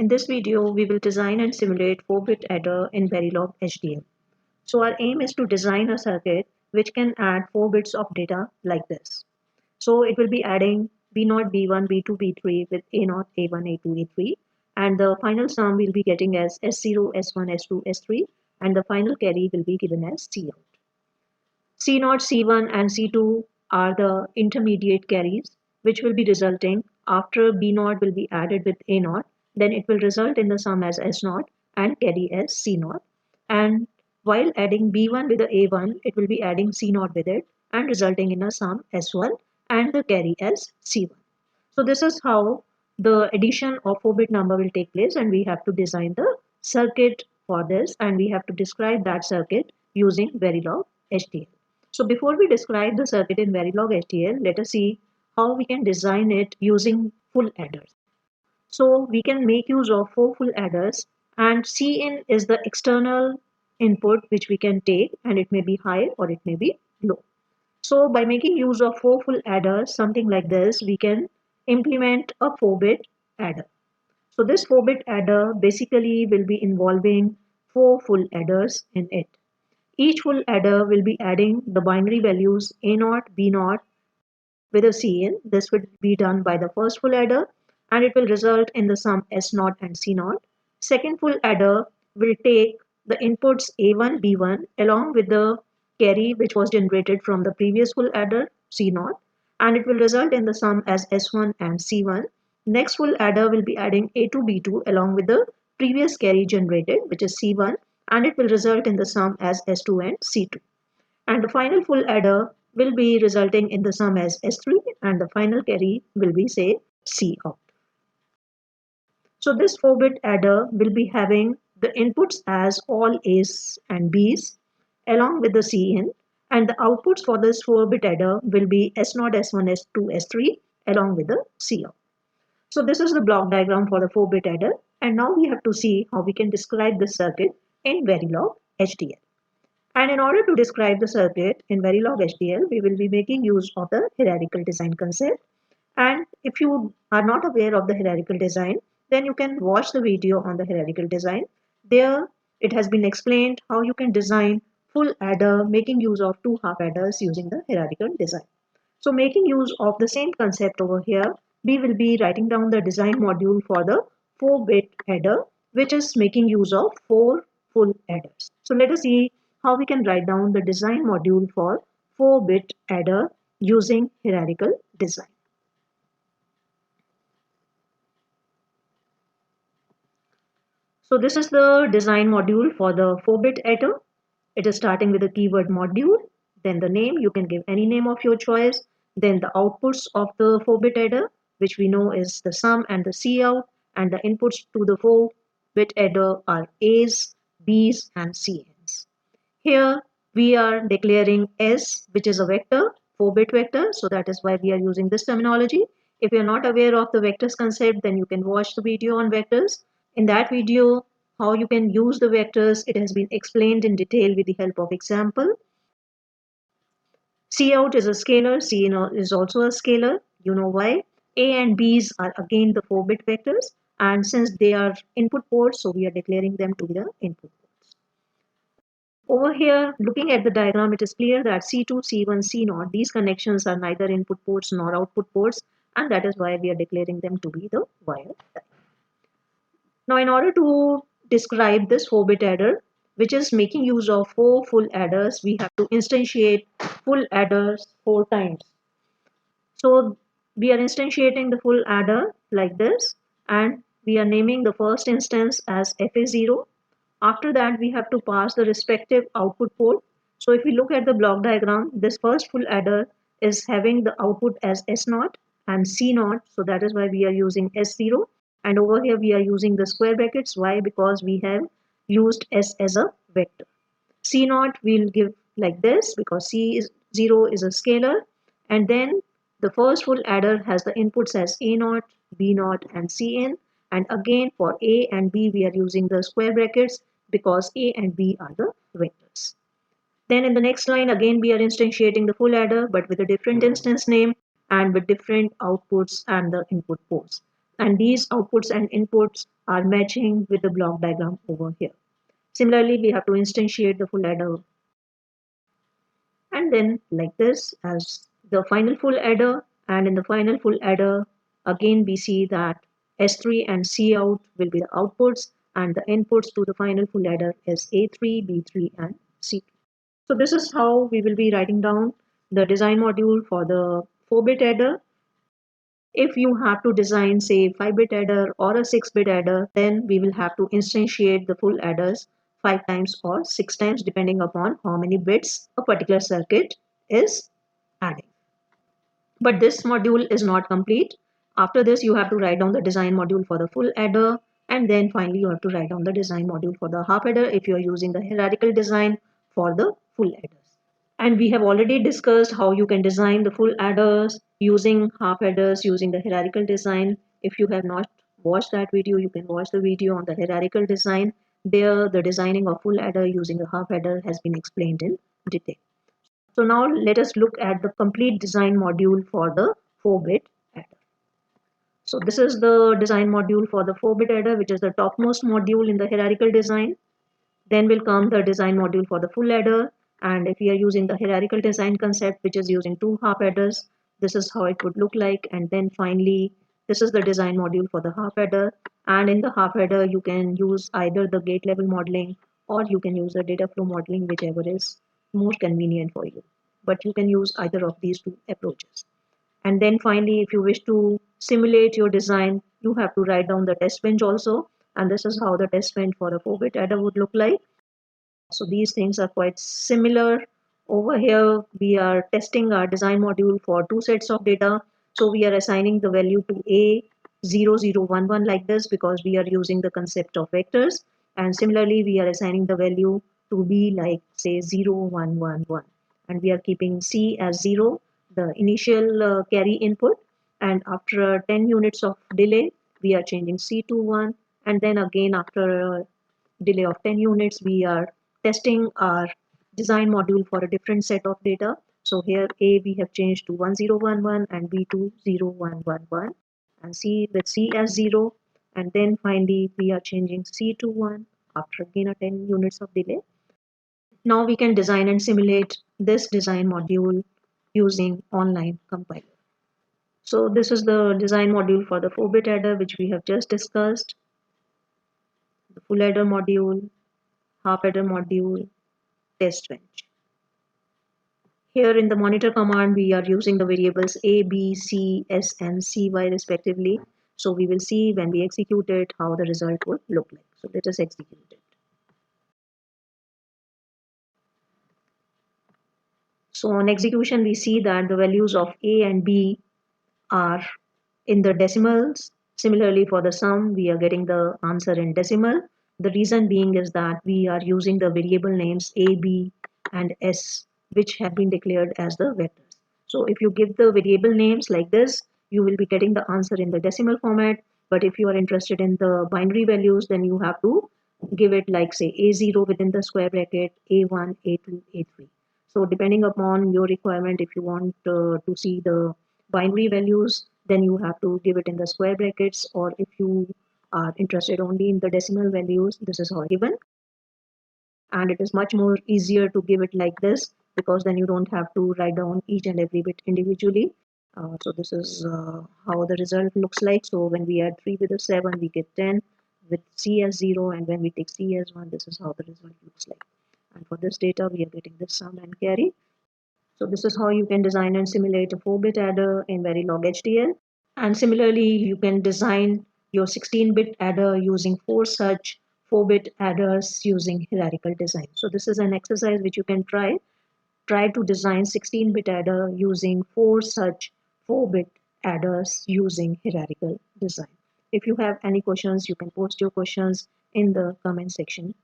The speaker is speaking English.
this video, we will design and simulate 4-bit adder in Verilog HDL. So our aim is to design a circuit which can add 4 bits of data like this. So it will be adding B0, B1, B2, B3 with A0, A1, A2, A3, and the final sum we'll be getting as S0, S1, S2, S3, and the final carry will be given as C out. C0, C1, and C2 are the intermediate carries which will be resulting after B0 will be added with A0, then it will result in the sum as S0 and carry as C0. And while adding B1 with the A1, it will be adding C0 with it and resulting in a sum S1 and the carry as C1. So this is how the addition of 4-bit number will take place, and we have to design the circuit for this, and we have to describe that circuit using Verilog HDL. So before we describe the circuit in Verilog HDL, let us see how we can design it using full adders. So we can make use of 4 full adders, and Cin is the external input which we can take, and it may be high or it may be low. So by making use of 4 full adders, something like this, we can implement a 4-bit adder. So this 4-bit adder basically will be involving 4 full adders in it. Each full adder will be adding the binary values A0, B0 with a Cin. This would be done by the first full adder, and it will result in the sum S0 and C0. Second full adder will take the inputs A1, B1 along with the carry which was generated from the previous full adder C0, and it will result in the sum as S1 and C1. Next full adder will be adding A2, B2 along with the previous carry generated, which is C1, and it will result in the sum as S2 and C2. And the final full adder will be resulting in the sum as S3, and the final carry will be, say, C out. So this 4-bit adder will be having the inputs as all A's and B's along with the Cin, and the outputs for this 4-bit adder will be S0, S1, S2, S3 along with the C out. So this is the block diagram for the 4-bit adder, and now we have to see how we can describe this circuit in Verilog HDL. And in order to describe the circuit in Verilog HDL, we will be making use of the hierarchical design concept. And if you are not aware of the hierarchical design, then you can watch the video on the hierarchical design. There it has been explained how you can design full adder making use of 2 half adders using the hierarchical design. So making use of the same concept over here, we will be writing down the design module for the 4-bit adder, which is making use of 4 full adders. So let us see how we can write down the design module for 4-bit adder using hierarchical design. So this is the design module for the 4-bit adder. It is starting with the keyword module, then the name, you can give any name of your choice, then the outputs of the 4-bit adder, which we know is the sum and the C out, and the inputs to the 4-bit adder are A's, B's, and C's. Here we are declaring S, which is a vector, 4-bit vector, so that is why we are using this terminology. If you are not aware of the vectors concept, then you can watch the video on vectors. In that video, how you can use the vectors, it has been explained in detail with the help of example. C out is a scalar, C in is also a scalar. You know why? A and B's are again the 4-bit vectors, and since they are input ports, so we are declaring them to be the input ports. Over here, looking at the diagram, it is clear that C2, C1, C0, these connections are neither input ports nor output ports, and that is why we are declaring them to be the wire type. Now, in order to describe this 4-bit adder, which is making use of 4 full adders, we have to instantiate full adders 4 times. So we are instantiating the full adder like this, and we are naming the first instance as FA0. After that, we have to pass the respective output port. So if we look at the block diagram, this first full adder is having the output as S0 and C0. So that is why we are using S0. And over here, we are using the square brackets. Why? Because we have used S as a vector. C0 we'll give like this because C0 is a scalar. And then the first full adder has the inputs as A0, B0, and Cin. And again, for A and B, we are using the square brackets because A and B are the vectors. Then in the next line, again, we are instantiating the full adder, but with a different instance name and with different outputs and the input ports. And these outputs and inputs are matching with the block diagram over here. Similarly, we have to instantiate the full adder, and then like this as the final full adder. And in the final full adder, again we see that S3 and C out will be the outputs, and the inputs to the final full adder is A3, B3, and C2. So this is how we will be writing down the design module for the 4-bit adder. If you have to design, say, 5-bit adder or a 6-bit adder, then we will have to instantiate the full adders 5 times or 6 times, depending upon how many bits a particular circuit is adding. But this module is not complete. After this, you have to write down the design module for the full adder, and then finally you have to write down the design module for the half adder if you are using the hierarchical design for the full adders. And we have already discussed how you can design the full adders using half adders using the hierarchical design. If you have not watched that video, you can watch the video on the hierarchical design. There, the designing of full adder using a half adder has been explained in detail. So now let us look at the complete design module for the 4-bit adder. So this is the design module for the 4-bit adder, which is the topmost module in the hierarchical design. Then will come the design module for the full adder. And if we are using the hierarchical design concept, which is using 2 half adders, this is how it would look like. And then finally, this is the design module for the half adder. And in the half adder, you can use either the gate level modeling or you can use the data flow modeling, whichever is more convenient for you. But you can use either of these 2 approaches. And then finally, if you wish to simulate your design, you have to write down the test bench also. And this is how the test bench for the 4-bit adder would look like. So these things are quite similar. Over here, we are testing our design module for 2 sets of data. So we are assigning the value to A0011 like this because we are using the concept of vectors. And similarly, we are assigning the value to B like say 0111. And we are keeping C as 0, the initial carry input. And after 10 units of delay, we are changing C to 1. And then again, after a delay of 10 units, we are testing our design module for a different set of data. So here A we have changed to 1011 and B to 0111 and C with C as 0, and then finally we are changing C to 1 after again a 10 units of delay. Now we can design and simulate this design module using online compiler. So this is the design module for the 4-bit adder which we have just discussed. The full adder module, half adder module, test bench. Here in the monitor command, we are using the variables A, B, C, S, and CY respectively. So we will see when we execute it how the result would look like. So let us execute it. So on execution, we see that the values of A and B are in the decimals. Similarly, for the sum, we are getting the answer in decimal. The reason being is that we are using the variable names A, B, and S, which have been declared as the vectors. So if you give the variable names like this, you will be getting the answer in the decimal format. But if you are interested in the binary values, then you have to give it like say A0 within the square bracket, A1, A2, A3. So depending upon your requirement, if you want to see the binary values, then you have to give it in the square brackets, or if you are interested only in the decimal values, this is how given. And it is much more easier to give it like this because then you don't have to write down each and every bit individually. So this is how the result looks like. So when we add 3 with a 7, we get 10 with C as 0, and when we take C as 1, this is how the result looks like. And for this data, we are getting the sum and carry. So this is how you can design and simulate a 4-bit adder in Verilog HDL. And similarly, you can design your 16-bit adder using 4 such 4-bit adders using hierarchical design. So this is an exercise which you can try. Try to design 16-bit adder using 4 such 4-bit adders using hierarchical design. If you have any questions, you can post your questions in the comment section